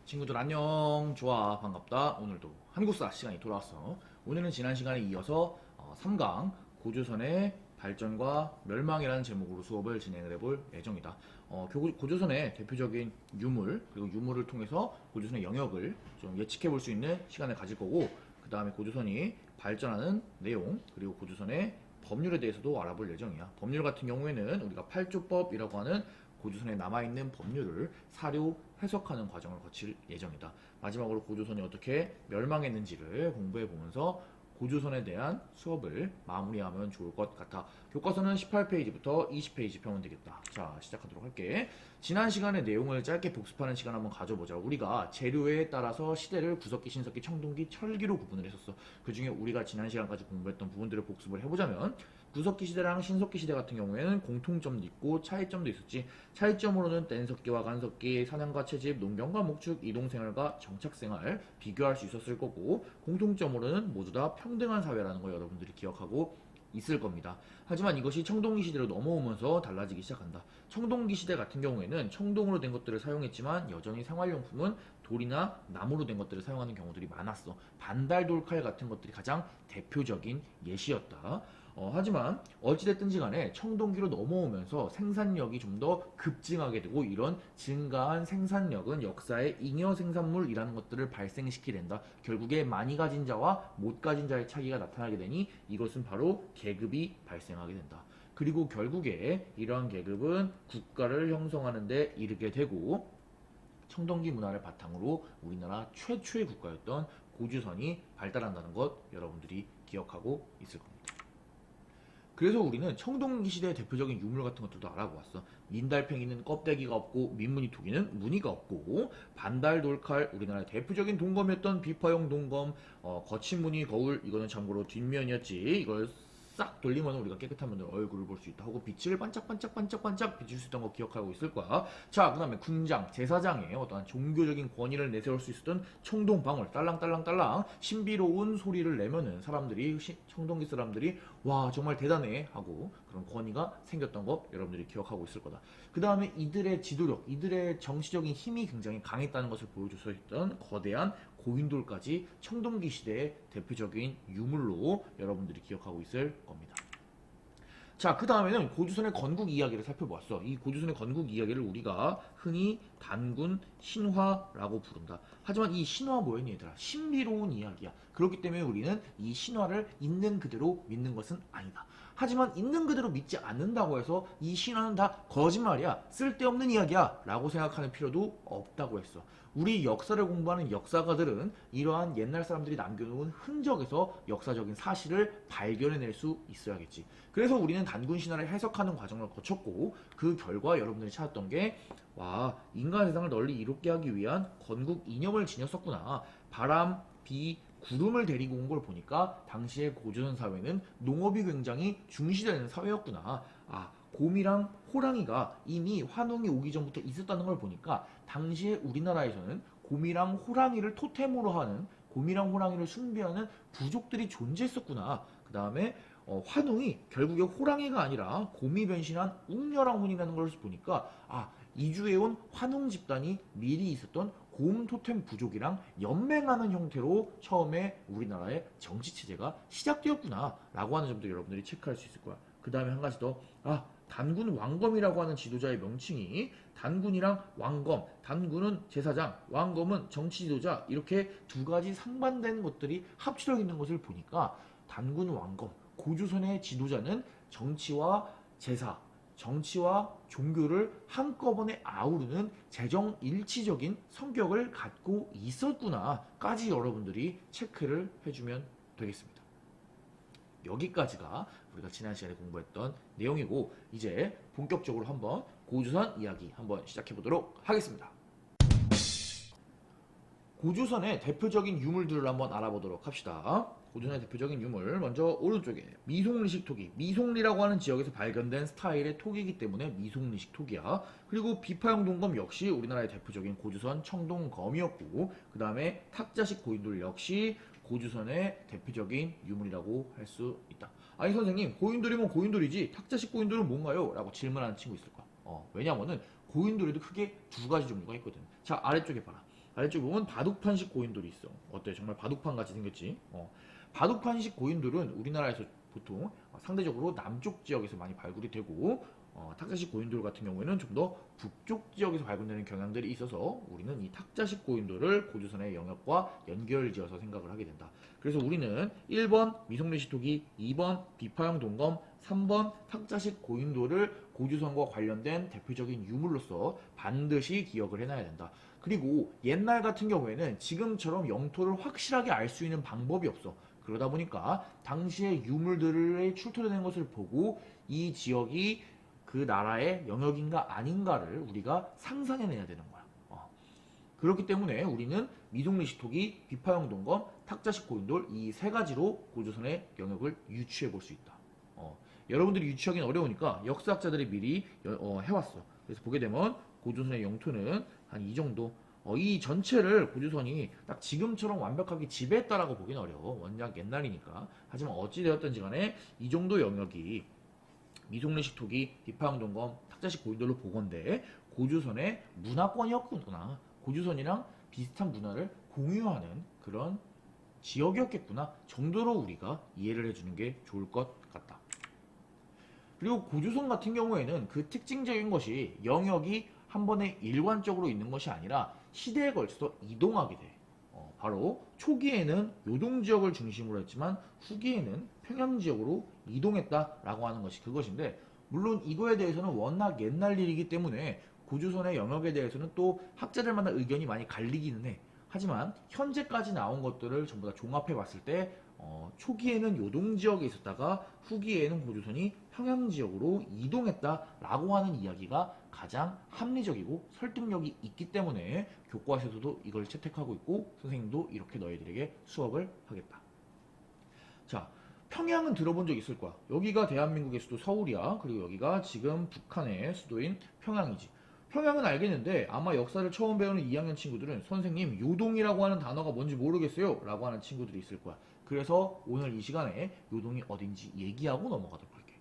친구들 안녕. 좋아, 반갑다. 오늘도 한국사 시간이 돌아왔어. 오늘은 지난 시간에 이어서 3강 고조선의 발전과 멸망이라는 제목으로 수업을 진행을 해볼 예정이다. 고조선의 대표적인 유물, 그리고 유물을 통해서 고조선의 영역을 좀 예측해 볼 수 있는 시간을 가질 거고, 그 다음에 고조선이 발전하는 내용, 그리고 고조선의 법률에 대해서도 알아볼 예정이야. 법률 같은 경우에는 우리가 8조법이라고 하는 고조선에 남아있는 법률을 사료 해석하는 과정을 거칠 예정이다. 마지막으로 고조선이 어떻게 멸망했는지를 공부해 보면서 고조선에 대한 수업을 마무리하면 좋을 것 같아. 교과서는 18페이지부터 20페이지 펴면 되겠다. 자, 시작하도록 할게. 지난 시간의 내용을 짧게 복습하는 시간 한번 가져보자. 우리가 재료에 따라서 시대를 구석기, 신석기, 청동기, 철기로 구분을 했었어. 그 중에 우리가 지난 시간까지 공부했던 부분들을 복습을 해보자면, 구석기 시대랑 신석기 시대 같은 경우에는 공통점도 있고 차이점도 있었지. 차이점으로는 뗀석기와 간석기, 사냥과 채집, 농경과 목축, 이동생활과 정착생활 비교할 수 있었을 거고, 공통점으로는 모두 다 평등한 사회라는 걸 여러분들이 기억하고 있을 겁니다. 하지만 이것이 청동기 시대로 넘어오면서 달라지기 시작한다. 청동기 시대 같은 경우에는 청동으로 된 것들을 사용했지만 여전히 생활용품은 돌이나 나무로 된 것들을 사용하는 경우들이 많았어. 반달돌칼 같은 것들이 가장 대표적인 예시였다. 하지만 어찌됐든지 간에 청동기로 넘어오면서 생산력이 좀 더 급증하게 되고, 이런 증가한 생산력은 역사의 잉여 생산물이라는 것들을 발생시키게 된다. 결국에 많이 가진 자와 못 가진 자의 차이가 나타나게 되니 이것은 바로 계급이 발생하게 된다. 그리고 결국에 이러한 계급은 국가를 형성하는 데 이르게 되고, 청동기 문화를 바탕으로 우리나라 최초의 국가였던 고주선이 발달한다는 것 여러분들이 기억하고 있을 겁니다. 그래서 우리는 청동기 시대의 대표적인 유물 같은 것들도 알아보았어. 민달팽이는 껍데기가 없고, 민무늬 토기는 무늬가 없고, 반달돌칼, 우리나라의 대표적인 동검이었던 비파용 동검, 거친 무늬 거울, 이거는 참고로 뒷면이었지. 이걸 싹 돌리면 우리가 깨끗한 분들 얼굴을 볼 수 있다 하고, 빛을 반짝반짝반짝반짝 비출 수 있던 거 기억하고 있을 거야. 자, 그 다음에 군장, 제사장에 어떠한 종교적인 권위를 내세울 수 있었던 청동방울, 딸랑딸랑딸랑 신비로운 소리를 내면은 사람들이, 청동기 사람들이 와 정말 대단해 하고 그런 권위가 생겼던 거 여러분들이 기억하고 있을 거다. 그 다음에 이들의 지도력, 이들의 정치적인 힘이 굉장히 강했다는 것을 보여줘서 있던 거대한 고인돌까지 청동기 시대의 대표적인 유물로 여러분들이 기억하고 있을 겁니다. 자, 그 다음에는 고조선의 건국 이야기를 살펴보았어. 이 고조선의 건국 이야기를 우리가 흔히 단군 신화라고 부른다. 하지만 이 신화 뭐였니 얘들아? 신비로운 이야기야. 그렇기 때문에 우리는 이 신화를 있는 그대로 믿는 것은 아니다. 하지만 있는 그대로 믿지 않는다고 해서 이 신화는 다 거짓말이야, 쓸데없는 이야기야 라고 생각하는 필요도 없다고 했어. 우리 역사를 공부하는 역사가들은 이러한 옛날 사람들이 남겨놓은 흔적에서 역사적인 사실을 발견해낼 수 있어야겠지. 그래서 우리는 단군 신화를 해석하는 과정을 거쳤고, 그 결과 여러분들이 찾았던 게, 와, 인간 세상을 널리 이롭게 하기 위한 건국 이념을 지녔었구나. 바람, 비, 구름을 데리고 온 걸 보니까 당시의 고조선 사회는 농업이 굉장히 중시되는 사회였구나. 아, 곰이랑 호랑이가 이미 환웅이 오기 전부터 있었다는 걸 보니까 당시에 우리나라에서는 곰이랑 호랑이를 토템으로 하는, 곰이랑 호랑이를 숭배하는 부족들이 존재했었구나. 그 다음에 환웅이 결국에 호랑이가 아니라 곰이 변신한 웅녀랑혼이라는 걸 보니까, 아, 이주해온 환웅 집단이 미리 있었던 곰 토템 부족이랑 연맹하는 형태로 처음에 우리나라의 정치체제가 시작되었구나 라고 하는 점도 여러분들이 체크할 수 있을 거야. 그 다음에 한 가지 더, 단군 왕검이라고 하는 지도자의 명칭이 단군이랑 왕검, 단군은 제사장, 왕검은 정치 지도자, 이렇게 두 가지 상반된 것들이 합쳐져 있는 것을 보니까 단군 왕검, 고조선의 지도자는 정치와 제사, 정치와 종교를 한꺼번에 아우르는 재정일치적인 성격을 갖고 있었구나까지 여러분들이 체크를 해주면 되겠습니다. 여기까지가 우리가 지난 시간에 공부했던 내용이고, 이제 본격적으로 한번 고조선 이야기 한번 시작해 보도록 하겠습니다. 고조선의 대표적인 유물들을 한번 알아보도록 합시다. 고조선의 대표적인 유물, 먼저 오른쪽에 미송리식 토기. 미송리라고 하는 지역에서 발견된 스타일의 토기이기 때문에 미송리식 토기야. 그리고 비파형 동검 역시 우리나라의 대표적인 고조선 청동검이었고, 그 다음에 탁자식 고인돌 역시 고조선의 대표적인 유물이라고 할 수 있다. 아니 선생님, 고인돌이면 고인돌이지 탁자식 고인돌은 뭔가요? 라고 질문하는 친구 있을 거야. 왜냐면은 고인돌에도 크게 두 가지 종류가 있거든. 자, 아래쪽에 봐라. 아래쪽 보면 바둑판식 고인돌이 있어. 어때? 정말 바둑판 같이 생겼지? 바둑판식 고인돌은 우리나라에서 보통 상대적으로 남쪽 지역에서 많이 발굴이 되고 탁자식 고인돌 같은 경우에는 좀 더 북쪽 지역에서 발굴되는 경향들이 있어서 우리는 이 탁자식 고인돌을 고조선의 영역과 연결지어서 생각을 하게 된다. 그래서 우리는 1번 미송래 시토기, 2번 비파형 동검, 3번 탁자식 고인돌을 고조선과 관련된 대표적인 유물로서 반드시 기억을 해놔야 된다. 그리고 옛날 같은 경우에는 지금처럼 영토를 확실하게 알 수 있는 방법이 없어. 그러다 보니까 당시의 유물들의 출토되는 것을 보고 이 지역이 그 나라의 영역인가 아닌가를 우리가 상상해내야 되는 거야. 그렇기 때문에 우리는 미송리 시토기, 비파형 동검, 탁자식 고인돌 이 세 가지로 고조선의 영역을 유추해 볼 수 있다. 여러분들이 유추하기는 어려우니까 역사학자들이 미리 해왔어. 그래서 보게 되면 고조선의 영토는 한 이 정도. 이 전체를 고조선이 딱 지금처럼 완벽하게 지배했다라고 보기는 어려워. 워낙 옛날이니까. 하지만 어찌되었든지 간에 이 정도 영역이 미송래식 토기, 비파형 동검, 탁자식 고인돌로 보건대 고조선의 문화권이었구나. 고조선이랑 비슷한 문화를 공유하는 그런 지역이었겠구나 정도로 우리가 이해를 해주는 게 좋을 것 같다. 그리고 고조선 같은 경우에는 그 특징적인 것이 영역이 한 번에 일관적으로 있는 것이 아니라 시대에 걸쳐서 이동하게 돼. 바로 초기에는 요동 지역을 중심으로 했지만 후기에는 평양 지역으로 이동했다라고 하는 것이 그것인데, 물론 이거에 대해서는 워낙 옛날 일이기 때문에 고조선의 영역에 대해서는 또 학자들마다 의견이 많이 갈리기는 해. 하지만 현재까지 나온 것들을 전부 다 종합해 봤을 때 초기에는 요동 지역에 있었다가 후기에는 고조선이 평양 지역으로 이동했다라고 하는 이야기가 가장 합리적이고 설득력이 있기 때문에 교과서에서도 이걸 채택하고 있고 선생님도 이렇게 너희들에게 수업을 하겠다. 자, 평양은 들어본 적 있을 거야. 여기가 대한민국의 수도 서울이야. 그리고 여기가 지금 북한의 수도인 평양이지. 평양은 알겠는데 아마 역사를 처음 배우는 2학년 친구들은 선생님 요동이라고 하는 단어가 뭔지 모르겠어요 라고 하는 친구들이 있을 거야. 그래서 오늘 이 시간에 요동이 어딘지 얘기하고 넘어가도록 할게.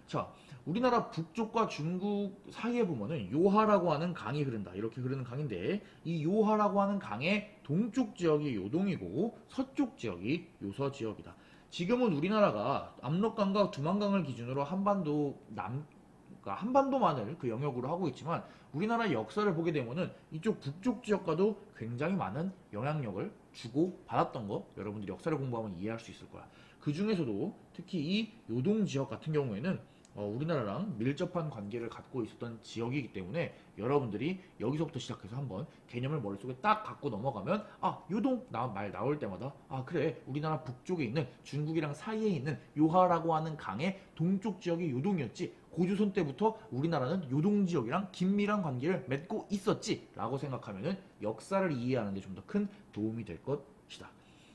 자, 우리나라 북쪽과 중국 사이에 보면은 요하라고 하는 강이 흐른다. 이렇게 흐르는 강인데 이 요하라고 하는 강의 동쪽 지역이 요동이고 서쪽 지역이 요서 지역이다. 지금은 우리나라가 압록강과 두만강을 기준으로 그러니까 한반도만을 그 영역으로 하고 있지만 우리나라 역사를 보게 되면은 이쪽 북쪽 지역과도 굉장히 많은 영향력을 주고 받았던 거 여러분들이 역사를 공부하면 이해할 수 있을 거야. 그 중에서도 특히 이 요동 지역 같은 경우에는 우리나라랑 밀접한 관계를 갖고 있었던 지역이기 때문에 여러분들이 여기서부터 시작해서 한번 개념을 머릿속에 딱 갖고 넘어가면 요동 말 나올 때마다 그래 우리나라 북쪽에 있는 중국이랑 사이에 있는 요하라고 하는 강의 동쪽 지역이 요동이었지. 고조선 때부터 우리나라는 요동 지역이랑 긴밀한 관계를 맺고 있었지 라고 생각하면은 역사를 이해하는 데 좀 더 큰 도움이 될 것이다.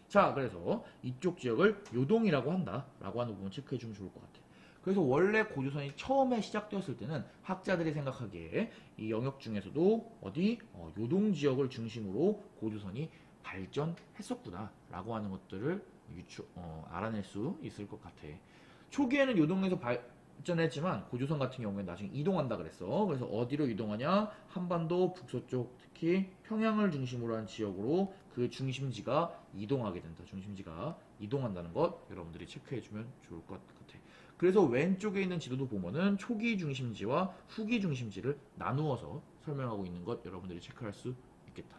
자, 그래서 이쪽 지역을 요동이라고 한다 라고 하는 부분 체크해 주면 좋을 것 같아. 그래서 원래 고조선이 처음에 시작되었을 때는 학자들이 생각하기에 이 영역 중에서도 요동 지역을 중심으로 고조선이 발전했었구나 라고 하는 것들을 알아낼 수 있을 것 같아. 초기에는 요동에서 발전했지만 고조선 같은 경우에는 나중에 이동한다 그랬어. 그래서 어디로 이동하냐? 한반도 북서쪽 특히 평양을 중심으로 한 지역으로 그 중심지가 이동하게 된다. 중심지가 이동한다는 것 여러분들이 체크해주면 좋을 것 같아. 그래서 왼쪽에 있는 지도도 보면은 초기 중심지와 후기 중심지를 나누어서 설명하고 있는 것 여러분들이 체크할 수 있겠다.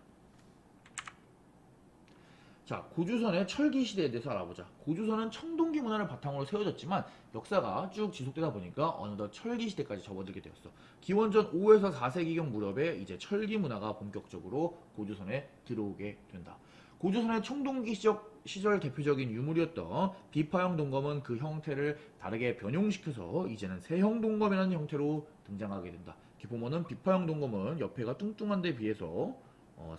자, 고조선의 철기 시대에 대해서 알아보자. 고조선은 청동기 문화를 바탕으로 세워졌지만 역사가 쭉 지속되다 보니까 어느덧 철기 시대까지 접어들게 되었어. 기원전 5에서 4세기경 무렵에 이제 철기 문화가 본격적으로 고조선에 들어오게 된다. 고조선의 청동기 시절 대표적인 유물이었던 비파형 동검은 그 형태를 다르게 변형시켜서 이제는 세형 동검이라는 형태로 등장하게 된다. 이렇게 보면은 비파형 동검은 옆에가 뚱뚱한 데 비해서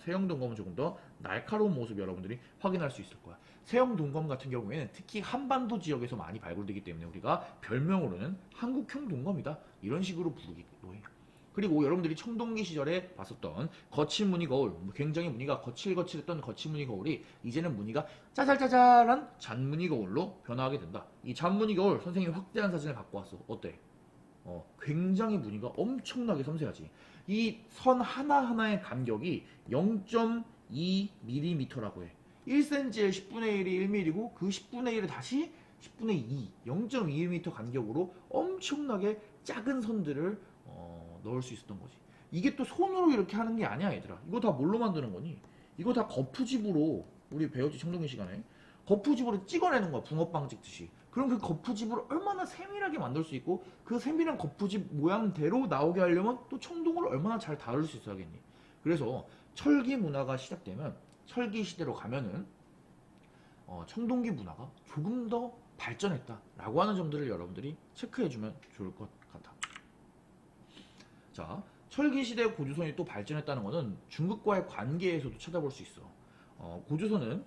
세형 동검은 조금 더 날카로운 모습 여러분들이 확인할 수 있을 거야. 세형 동검 같은 경우에는 특히 한반도 지역에서 많이 발굴되기 때문에 우리가 별명으로는 한국형 동검이다 이런 식으로 부르기도 해. 그리고 여러분들이 청동기 시절에 봤었던 거친 무늬 거울, 굉장히 무늬가 거칠거칠했던 거친 무늬 거울이 이제는 무늬가 짜잘짜잘한 잔무늬 거울로 변화하게 된다. 이 잔무늬 거울 선생님이 확대한 사진을 갖고 왔어. 어때? 굉장히 무늬가 엄청나게 섬세하지. 이 선 하나하나의 간격이 2mm라고 해. 1cm의 10분의 1이 1mm고 그 10분의 1을 다시 10분의 2, 0.2mm 간격으로 엄청나게 작은 선들을 넣을 수 있었던 거지. 이게 또 손으로 이렇게 하는 게 아니야, 얘들아. 이거 다 뭘로 만드는 거니? 이거 다 거푸집으로 우리 배웠지, 청동기 시간에. 거푸집으로 찍어내는 거야, 붕어빵 찍듯이. 그럼 그 거푸집을 얼마나 세밀하게 만들 수 있고 그 세밀한 거푸집 모양대로 나오게 하려면 또 청동을 얼마나 잘 다룰 수 있어야겠니? 그래서 철기 문화가 시작되면 철기 시대로 가면은 청동기 문화가 조금 더 발전했다라고 하는 점들을 여러분들이 체크해주면 좋을 것 같아. 자, 철기 시대 고조선이 또 발전했다는 것은 중국과의 관계에서도 찾아볼 수 있어. 고조선은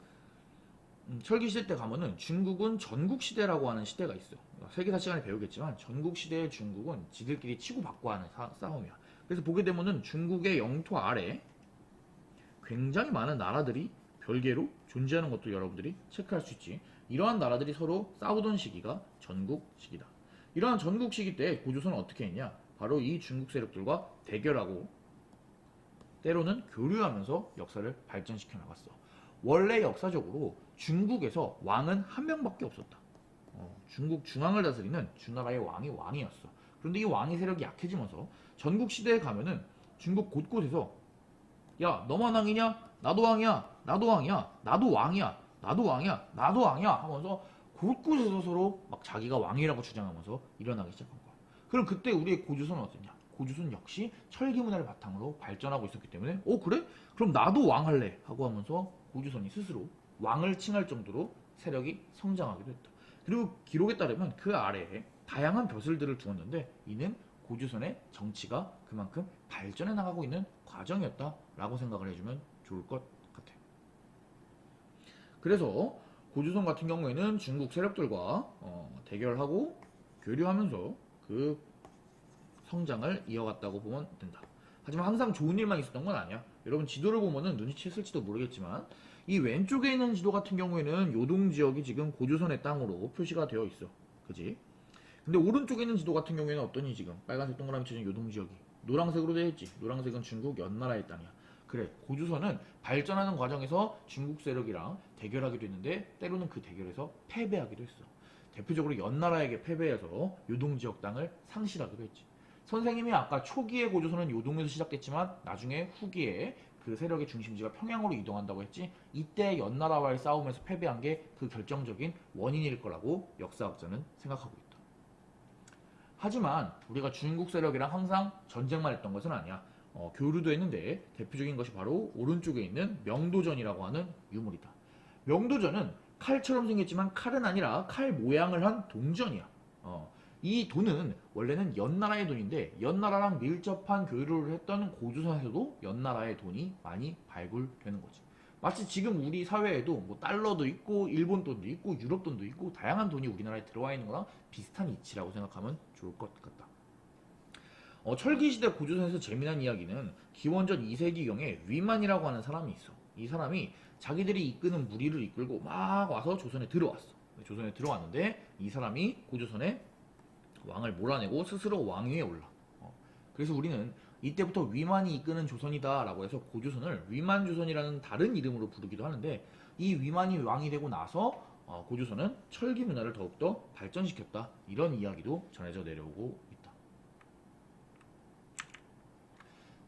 철기 시대 때 가면은 중국은 전국 시대라고 하는 시대가 있어. 세계사 시간에 배우겠지만 전국 시대의 중국은 지들끼리 치고받고 하는 싸움이야. 그래서 보게 되면은 중국의 영토 아래 굉장히 많은 나라들이 별개로 존재하는 것도 여러분들이 체크할 수 있지. 이러한 나라들이 서로 싸우던 시기가 전국 시기다. 이러한 전국 시기 때 고조선은 어떻게 했냐? 바로 이 중국 세력들과 대결하고 때로는 교류하면서 역사를 발전시켜 나갔어. 원래 역사적으로 중국에서 왕은 한 명밖에 없었다. 중국 중앙을 다스리는 주나라의 왕이 왕이었어. 그런데 이 왕의 세력이 약해지면서 전국 시대에 가면은 중국 곳곳에서 야, 너만 왕이냐? 나도 왕이야. 나도 왕이야. 나도 왕이야. 나도 왕이야. 나도 왕이야 하면서 곳곳에서 서로 막 자기가 왕이라고 주장하면서 일어나기 시작한 거야. 그럼 그때 우리의 고조선은 어땠냐? 고조선 역시 철기 문화를 바탕으로 발전하고 있었기 때문에 그래? 그럼 나도 왕 할래 하고 하면서 고조선이 스스로 왕을 칭할 정도로 세력이 성장하기도 했다. 그리고 기록에 따르면 그 아래에 다양한 벼슬들을 두었는데 이는 고조선의 정치가 그만큼 발전해 나가고 있는 과정이었다라고 생각을 해주면 좋을 것 같아. 그래서 고조선 같은 경우에는 중국 세력들과 대결하고 교류하면서 그 성장을 이어갔다고 보면 된다. 하지만 항상 좋은 일만 있었던 건 아니야. 여러분 지도를 보면은 눈치챘을지도 모르겠지만 이 왼쪽에 있는 지도 같은 경우에는 요동 지역이 지금 고조선의 땅으로 표시가 되어 있어. 그지? 근데 오른쪽에 있는 지도 같은 경우에는 어떠니 지금? 빨간색 동그라미 쳐진 요동 지역이. 노란색으로 되어 있지. 노란색은 중국 연나라의 땅이야. 그래, 고조선은 발전하는 과정에서 중국 세력이랑 대결하기도 했는데 때로는 그 대결에서 패배하기도 했어. 대표적으로 연나라에게 패배해서 요동 지역 땅을 상실하기도 했지. 선생님이 아까 초기에 고조선은 요동에서 시작됐지만 나중에 후기에 그 세력의 중심지가 평양으로 이동한다고 했지. 이때 연나라와의 싸움에서 패배한 게 그 결정적인 원인일 거라고 역사학자는 생각하고 있다. 하지만 우리가 중국 세력이랑 항상 전쟁만 했던 것은 아니야. 교류도 했는데 대표적인 것이 바로 오른쪽에 있는 명도전이라고 하는 유물이다. 명도전은 칼처럼 생겼지만 칼은 아니라 칼 모양을 한 동전이야. 이 돈은 원래는 연나라의 돈인데 연나라랑 밀접한 교류를 했던 고조선에서도 연나라의 돈이 많이 발굴되는 거지. 마치 지금 우리 사회에도 뭐 달러도 있고 일본 돈도 있고 유럽 돈도 있고 다양한 돈이 우리나라에 들어와 있는 거랑 비슷한 이치라고 생각하면 좋을 것 같다. 철기시대 고조선에서 재미난 이야기는 기원전 2세기경에 위만이라고 하는 사람이 있어. 이 사람이 자기들이 이끄는 무리를 이끌고 막 와서 조선에 들어왔어. 조선에 들어왔는데 이 사람이 고조선에 왕을 몰아내고 스스로 왕위에 올라. 그래서 우리는 이때부터 위만이 이끄는 조선이다 라고 해서 고조선을 위만조선이라는 다른 이름으로 부르기도 하는데 이 위만이 왕이 되고 나서 고조선은 철기 문화를 더욱더 발전시켰다. 이런 이야기도 전해져 내려오고 있다.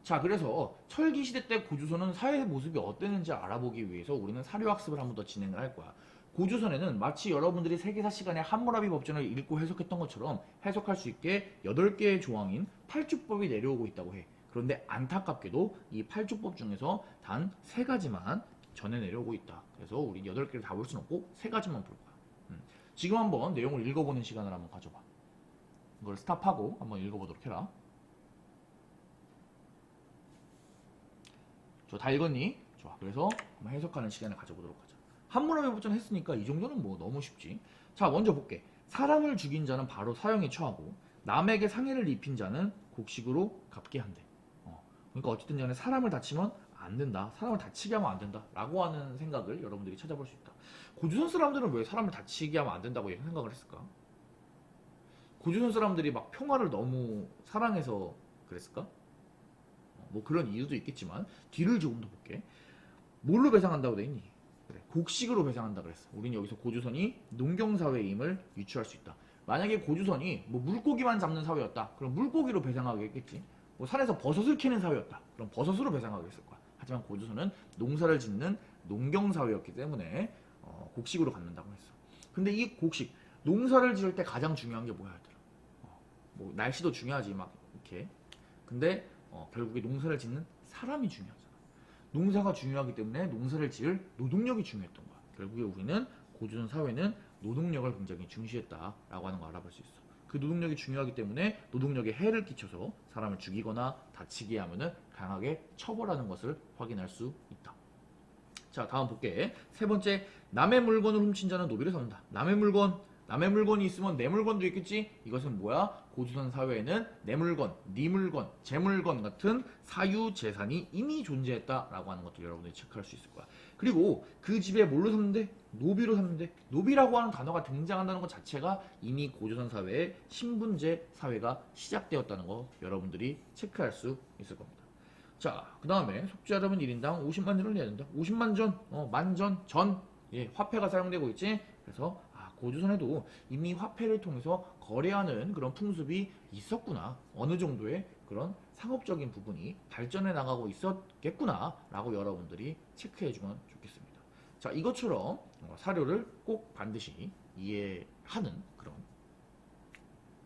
자, 그래서 철기 시대 때 고조선은 사회의 모습이 어땠는지 알아보기 위해서 우리는 사료학습을 한 번 더 진행을 할 거야. 고조선에는 마치 여러분들이 세계사 시간에 함무라비 법전을 읽고 해석했던 것처럼 해석할 수 있게 8개의 조항인 팔주법이 내려오고 있다고 해. 그런데 안타깝게도 이 팔주법 중에서 단 3가지만 전해 내려오고 있다. 그래서 우리 8개를 다 볼 수는 없고 3가지만 볼 거야. 지금 한번 내용을 읽어보는 시간을 한번 가져봐. 이걸 스탑하고 한번 읽어보도록 해라. 다 읽었니? 좋아. 그래서 한번 해석하는 시간을 가져보도록 하자. 함무라비 법전 했으니까 이 정도는 뭐 너무 쉽지. 자, 먼저 볼게. 사람을 죽인 자는 바로 사형에 처하고 남에게 상해를 입힌 자는 곡식으로 갚게 한대. 그러니까 어쨌든 간에 사람을 다치면 안 된다. 사람을 다치게 하면 안 된다. 라고 하는 생각을 여러분들이 찾아볼 수 있다. 고조선 사람들은 왜 사람을 다치게 하면 안 된다고 생각을 했을까? 고조선 사람들이 막 평화를 너무 사랑해서 그랬을까? 뭐 그런 이유도 있겠지만 뒤를 조금 더 볼게. 뭘로 배상한다고 돼 있니? 그래, 곡식으로 배상한다 그랬어. 우린 여기서 고조선이 농경사회임을 유추할 수 있다. 만약에 고조선이 뭐 물고기만 잡는 사회였다. 그럼 물고기로 배상하겠지. 뭐 산에서 버섯을 캐는 사회였다. 그럼 버섯으로 배상하겠을 거야. 하지만 고조선은 농사를 짓는 농경사회였기 때문에 곡식으로 갖는다고 했어. 근데 이 곡식, 농사를 지을 때 가장 중요한 게 뭐야 얘들아? 뭐 날씨도 중요하지 막 이렇게. 근데 결국에 농사를 짓는 사람이 중요하잖아. 농사가 중요하기 때문에 농사를 지을 노동력이 중요했던 거야. 결국에 우리는 고조선 사회는 노동력을 굉장히 중시했다라고 하는 거 알아볼 수 있어. 그 노동력이 중요하기 때문에 노동력에 해를 끼쳐서 사람을 죽이거나 다치게 하면은 강하게 처벌하는 것을 확인할 수 있다. 자, 다음 볼게. 세 번째, 남의 물건을 훔친 자는 노비를 삼는다. 남의 물건이 있으면 내 물건도 있겠지? 이것은 뭐야? 고조선 사회에는 내 물건, 네 물건, 제 물건 같은 사유 재산이 이미 존재했다라고 하는 것들 여러분들이 체크할 수 있을 거야. 그리고 그 집에 뭘로 샀는데? 노비로 샀는데, 노비라고 하는 단어가 등장한다는 것 자체가 이미 고조선 사회의 신분제 사회가 시작되었다는 거 여러분들이 체크할 수 있을 겁니다. 자, 그 다음에 속죄하려면 1인당 50만 전을 내야 된다. 50만 전, 만전, 전, 예, 화폐가 사용되고 있지. 그래서 고조선에도 이미 화폐를 통해서 거래하는 그런 풍습이 있었구나. 어느 정도의 그런 상업적인 부분이 발전해 나가고 있었겠구나 라고 여러분들이 체크해주면 좋겠습니다. 자, 이것처럼 사료를 꼭 반드시 이해하는 그런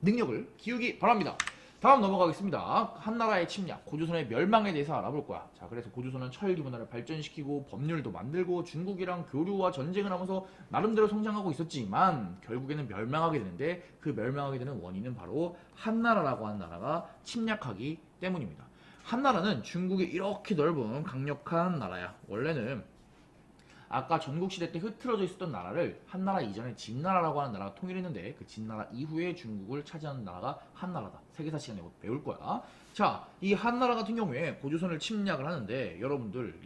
능력을 기울기 바랍니다. 다음 넘어가겠습니다. 한나라의 침략, 고조선의 멸망에 대해서 알아볼 거야. 자, 그래서 고조선은 철기 문화를 발전시키고 법률도 만들고 중국이랑 교류와 전쟁을 하면서 나름대로 성장하고 있었지만 결국에는 멸망하게 되는데 그 멸망하게 되는 원인은 바로 한나라라고 하는 나라가 침략하기 때문입니다. 한나라는 중국에 이렇게 넓은 강력한 나라야. 원래는 아까 전국시대 때 흐트러져 있었던 나라를 한나라 이전에 진나라라고 하는 나라가 통일했는데 그 진나라 이후에 중국을 차지하는 나라가 한나라다. 세계사 시간에 배울 거야. 자, 이 한나라 같은 경우에 고조선을 침략을 하는데 여러분들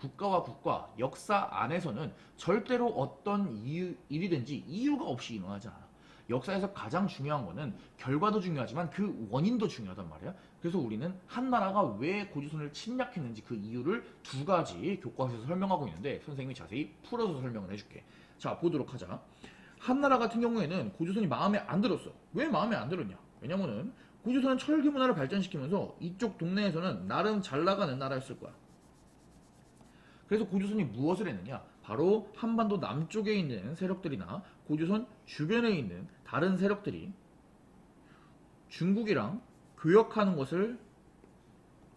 국가와 국가, 역사 안에서는 절대로 어떤 일이든지 이유가 없이 일어나지 않아. 역사에서 가장 중요한 거는 결과도 중요하지만 그 원인도 중요하단 말이야. 그래서 우리는 한나라가 왜 고조선을 침략했는지 그 이유를 두 가지 교과서에서 설명하고 있는데 선생님이 자세히 풀어서 설명을 해줄게. 자, 보도록 하자. 한나라 같은 경우에는 고조선이 마음에 안 들었어. 왜 마음에 안 들었냐? 왜냐면은 고조선은 철기 문화를 발전시키면서 이쪽 동네에서는 나름 잘 나가는 나라였을 거야. 그래서 고조선이 무엇을 했느냐? 바로 한반도 남쪽에 있는 세력들이나 고조선 주변에 있는 다른 세력들이 중국이랑 교역하는 것을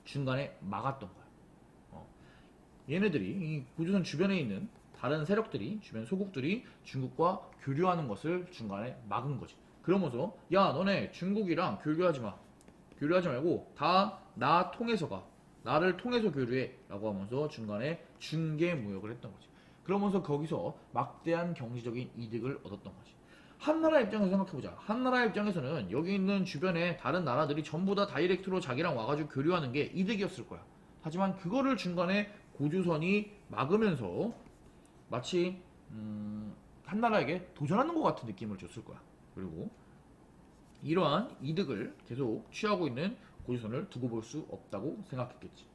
중간에 막았던 거야. 얘네들이 이 고조선 주변에 있는 다른 세력들이 주변 소국들이 중국과 교류하는 것을 중간에 막은 거지. 그러면서 야 너네 중국이랑 교류하지 마. 교류하지 말고 다 나 통해서 가. 나를 통해서 교류해 라고 하면서 중간에 중개 무역을 했던 거지. 그러면서 거기서 막대한 경제적인 이득을 얻었던 거지. 한나라 입장에서 생각해보자. 한나라 입장에서는 여기 있는 주변에 다른 나라들이 전부 다 다이렉트로 자기랑 와가지고 교류하는 게 이득이었을 거야. 하지만 그거를 중간에 고조선이 막으면서 마치 한나라에게 도전하는 것 같은 느낌을 줬을 거야. 그리고 이러한 이득을 계속 취하고 있는 고조선을 두고 볼 수 없다고 생각했겠지.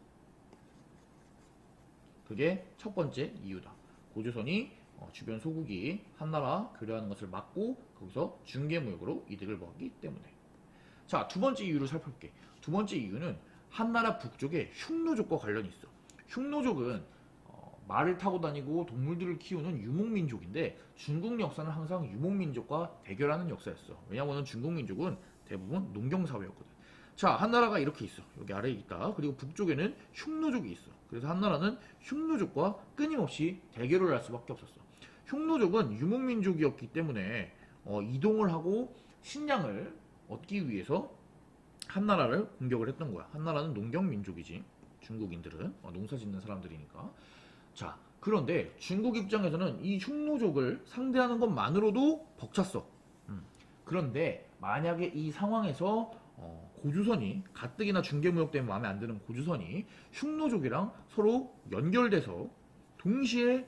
그게 첫 번째 이유다. 고조선이 주변 소국이 한나라 교류하는 것을 막고 거기서 중개무역으로 이득을 먹었기 때문에. 자, 두 번째 이유를 살펴볼게. 두 번째 이유는 한나라 북쪽에 흉노족과 관련이 있어. 흉노족은 말을 타고 다니고 동물들을 키우는 유목민족인데 중국 역사는 항상 유목민족과 대결하는 역사였어. 왜냐하면 중국 민족은 대부분 농경사회였거든. 자, 한나라가 이렇게 있어. 여기 아래에 있다. 그리고 북쪽에는 흉노족이 있어. 그래서 한나라는 흉노족과 끊임없이 대결을 할 수밖에 없었어. 흉노족은 유목민족이었기 때문에 이동을 하고 식량을 얻기 위해서 한나라를 공격을 했던 거야. 한나라는 농경민족이지. 중국인들은 농사 짓는 사람들이니까. 자, 그런데 중국 입장에서는 이 흉노족을 상대하는 것만으로도 벅찼어. 그런데 만약에 이 상황에서 고조선이 가뜩이나 중개무역 때문에 마음에 안 드는 고조선이 흉노족이랑 서로 연결돼서 동시에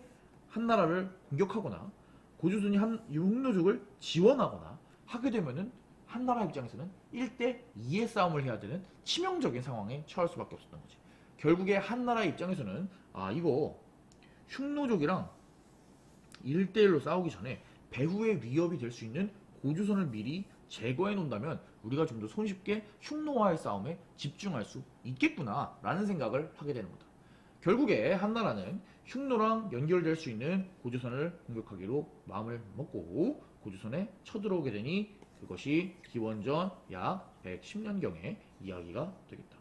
한나라를 공격하거나 고조선이 흉노족을 지원하거나 하게 되면은 한나라 입장에서는 1대 2의 싸움을 해야 되는 치명적인 상황에 처할 수밖에 없었던 거지. 결국에 한나라 입장에서는 이거 흉노족이랑 1대1로 싸우기 전에 배후의 위협이 될 수 있는 고조선을 미리 제거해 놓는다면 우리가 좀 더 손쉽게 흉노와의 싸움에 집중할 수 있겠구나 라는 생각을 하게 되는 거다. 결국에 한나라는 흉노랑 연결될 수 있는 고조선을 공격하기로 마음을 먹고 고조선에 쳐들어오게 되니 그것이 기원전 약 110년경의 이야기가 되겠다.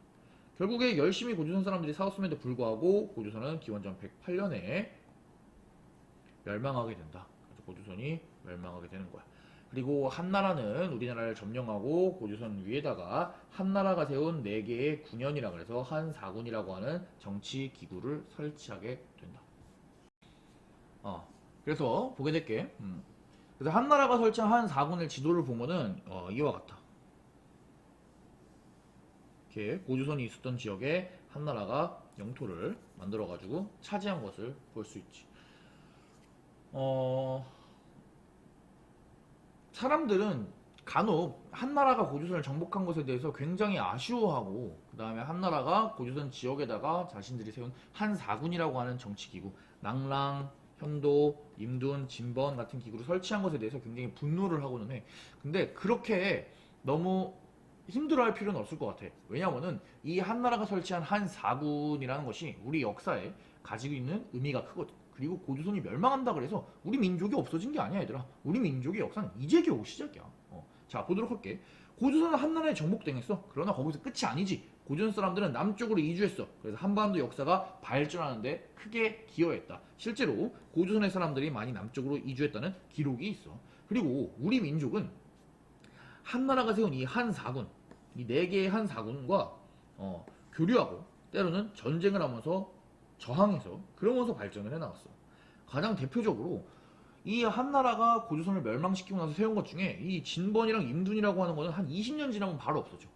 결국에 열심히 고조선 사람들이 싸웠음에도 불구하고 고조선은 기원전 108년에 멸망하게 된다. 그래서 고조선이 멸망하게 되는 거야. 그리고 한나라는 우리나라를 점령하고 고조선 위에다가 한나라가 세운 4개의 군현이라 그래서 한사군이라고 하는 정치 기구를 설치하게 된다. 그래서 보게 될게. 그래서 한나라가 설치한 한사군의 지도를 보면은 이와 같아. 이렇게 고조선이 있었던 지역에 한나라가 영토를 만들어가지고 차지한 것을 볼 수 있지. 사람들은 간혹 한나라가 고조선을 정복한 것에 대해서 굉장히 아쉬워하고 그 다음에 한나라가 고조선 지역에다가 자신들이 세운 한사군이라고 하는 정치기구 낭랑, 현도, 임둔, 진번 같은 기구를 설치한 것에 대해서 굉장히 분노를 하고는 해. 근데 그렇게 너무 힘들어할 필요는 없을 것 같아. 왜냐면은 이 한나라가 설치한 한사군이라는 것이 우리 역사에 가지고 있는 의미가 크거든. 그리고 고조선이 멸망한다 그래서 우리 민족이 없어진 게 아니야 얘들아. 우리 민족의 역사는 이제 겨우 시작이야. 자 보도록 할게. 고조선은 한나라에 정복당했어. 그러나 거기서 끝이 아니지. 고조선 사람들은 남쪽으로 이주했어. 그래서 한반도 역사가 발전하는데 크게 기여했다. 실제로 고조선의 사람들이 많이 남쪽으로 이주했다는 기록이 있어. 그리고 우리 민족은 한나라가 세운 이 한사군, 이 4개의 한사군과 교류하고 때로는 전쟁을 하면서 저항해서 그러면서 발전을 해나갔어. 가장 대표적으로 이 한나라가 고조선을 멸망시키고 나서 세운 것 중에 이 진번이랑 임둔이라고 하는 거는 한 20년 지나면 바로 없어져.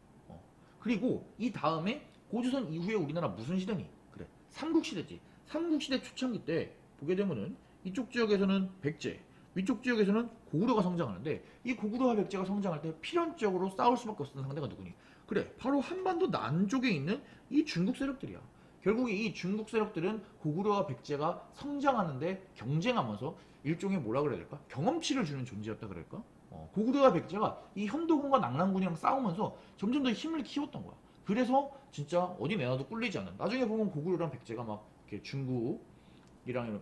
그리고 이 다음에 고조선 이후에 우리나라 무슨 시대니? 그래, 삼국시대지. 삼국시대 초창기 때 보게 되면은 이쪽 지역에서는 백제, 위쪽 지역에서는 고구려가 성장하는데 이 고구려와 백제가 성장할 때 필연적으로 싸울 수밖에 없었던 상대가 누구니? 그래, 바로 한반도 남쪽에 있는 이 중국 세력들이야. 결국 이 중국 세력들은 고구려와 백제가 성장하는데 경쟁하면서 일종의 뭐라 그래야 될까? 경험치를 주는 존재였다 그럴까? 고구려와 백제가 이 현도군과 낙랑군이랑 싸우면서 점점 더 힘을 키웠던 거야. 그래서 진짜 어디 내놔도 꿀리지 않는. 나중에 보면 고구려랑 백제가 막 이렇게 중국이랑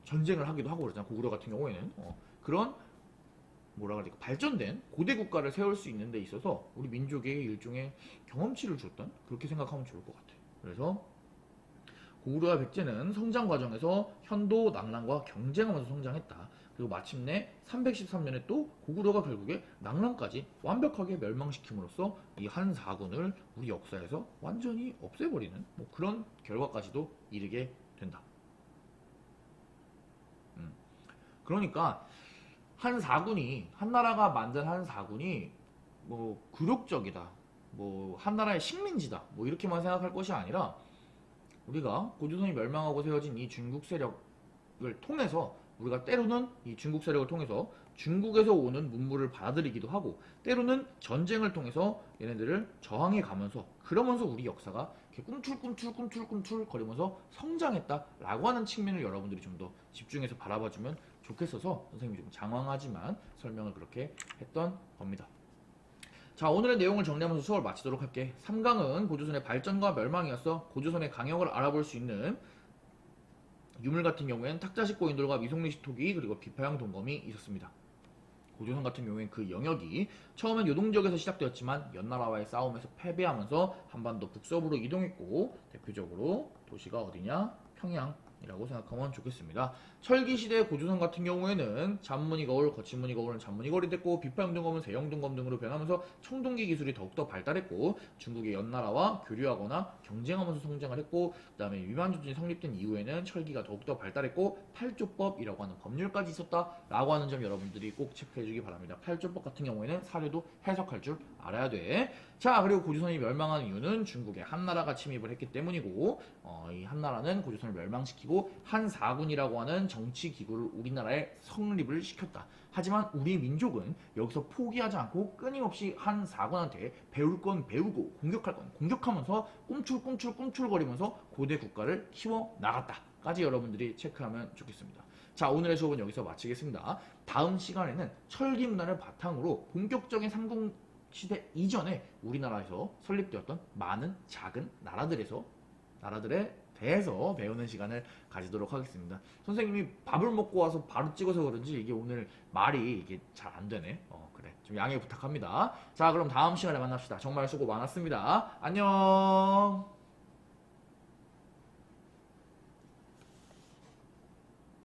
전쟁을 하기도 하고 그러잖아. 고구려 같은 경우에는 그런 뭐라 그럴까 발전된 고대 국가를 세울 수 있는 데 있어서 우리 민족에게 일종의 경험치를 줬던 그렇게 생각하면 좋을 것 같아. 그래서 고구려와 백제는 성장 과정에서 현도, 낙랑과 경쟁하면서 성장했다. 그리고 마침내 313년에 또 고구려가 결국에 낙랑까지 완벽하게 멸망시킴으로써 이 한사군을 우리 역사에서 완전히 없애버리는 뭐 그런 결과까지도 이르게 된다. 그러니까 한나라가 만든 한사군이 뭐 굴욕적이다, 뭐 한나라의 식민지다, 뭐 이렇게만 생각할 것이 아니라 우리가 고조선이 멸망하고 세워진 이 중국 세력을 통해서 우리가 때로는 이 중국 세력을 통해서 중국에서 오는 문물을 받아들이기도 하고 때로는 전쟁을 통해서 얘네들을 저항해 가면서 그러면서 우리 역사가 이렇게 꿈틀꿈틀 거리면서 성장했다라고 하는 측면을 여러분들이 좀 더 집중해서 바라봐주면 좋겠어서 선생님이 좀 장황하지만 설명을 그렇게 했던 겁니다. 자, 오늘의 내용을 정리하면서 수업을 마치도록 할게. 3강은 고조선의 발전과 멸망이었어. 고조선의 강역을 알아볼 수 있는 유물 같은 경우에는 탁자식 고인돌과 미송리식 토기 그리고 비파형 동검이 있었습니다. 고조선 같은 경우에는 그 영역이 처음엔 요동지역에서 시작되었지만 연나라와의 싸움에서 패배하면서 한반도 북서부로 이동했고 대표적으로 도시가 어디냐? 평양이라고 생각하면 좋겠습니다. 철기시대 고조선 같은 경우에는 잔무늬 거울, 거친무늬 거울은 잔무늬 거울이 됐고 비파형 등검은 세형 등검 등으로 변하면서 청동기 기술이 더욱더 발달했고 중국의 연나라와 교류하거나 경쟁하면서 성장을 했고 그 다음에 위만주전이 성립된 이후에는 철기가 더욱더 발달했고 팔조법이라고 하는 법률까지 있었다라고 하는 점 여러분들이 꼭 체크해주기 바랍니다. 팔조법 같은 경우에는 사료도 해석할 줄 알아야 돼. 자, 그리고 고조선이 멸망한 이유는 중국의 한나라가 침입을 했기 때문이고 이 한나라는 고조선을 멸망시키고 한사군이라고 하는 정치 기구를 우리나라에 성립을 시켰다. 하지만 우리 민족은 여기서 포기하지 않고 끊임없이 한사군한테 배울 건 배우고 공격할 건 공격하면서 꿈틀꿈틀거리면서 고대 국가를 키워 나갔다. 까지 여러분들이 체크하면 좋겠습니다. 자, 오늘의 수업은 여기서 마치겠습니다. 다음 시간에는 철기 문화를 바탕으로 본격적인 삼국시대 이전에 우리나라에서 설립되었던 많은 작은 나라들에 대해서 배우는 시간을 가지도록 하겠습니다. 선생님이 밥을 먹고 와서 바로 찍어서 그런지 이게 오늘 말이 이게 잘 안 되네. 그래. 좀 양해 부탁합니다. 자, 그럼 다음 시간에 만납시다. 정말 수고 많았습니다. 안녕.